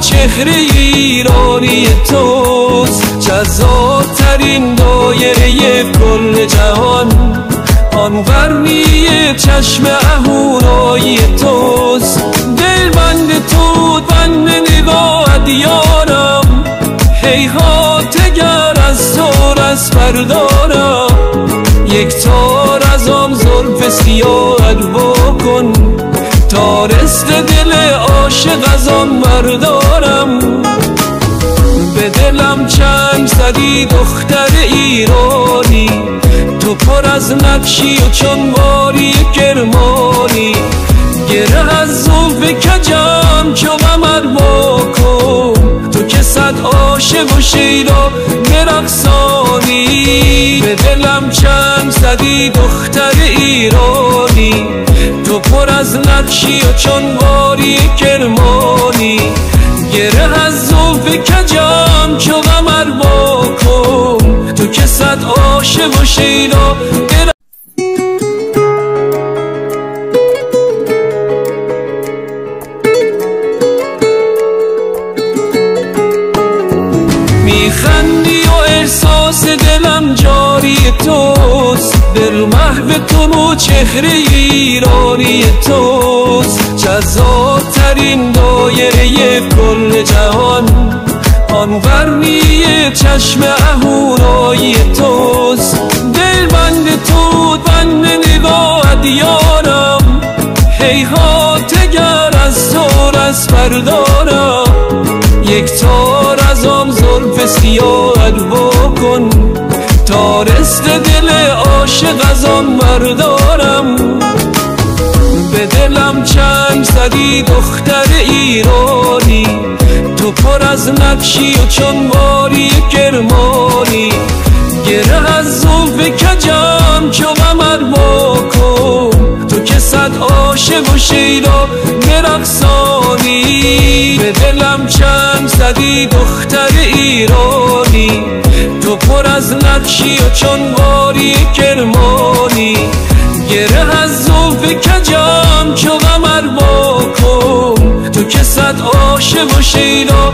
چهره ایرانی توست، جذاب‌ترین دایره کل جهان. آن قرنی چشم اهورایی توست، دل بند تو بند نگاهت یارم. هیهات گر از تو رس بردارم، یک تار از آن زلف سیاهت بکن، تا رست دل عاشق از آن بردارم. به دلم چنگ زدی دختر ایرانی، تو پر از نقشی و چون باری کرمانی. گره از زلف کجم چو قمر بکن، تو که صد عاشق و شیدا برقصانی. به دلم چنگ زدی دختر ایرانی، تو پر از نقشی و چون باری کرمانی. گره از زلف کجم چو قمر بکن، تو که صد عاشق و شیدا میخندی و احساس دلم جاری توست. دل محو تو و چهره ایرانی توست، جذاب‌ترین دایره کل جهان. آن قرنی چشم اهورایی توست، دل بند تو بند نگاهت یارم. هیهات گر از تو رس بردارم، یک تار از آن زلف سیاهت بکن، تا رست دل عاشق از آن بردارم. به دلم چنگ زدی دختر ایرانی، تو پر از نقشی و چون باری کرمانی. گره از زلف کجم چو قمر بکن، تو که صد عاشق و شیدا برقصانی. به دلم چنگ زدی دختر ایرانی، تو پر از نقشی و چون باری کرمانی. گره از زلف کجم چو قمر بکن، تو که صد عاشق و شیدا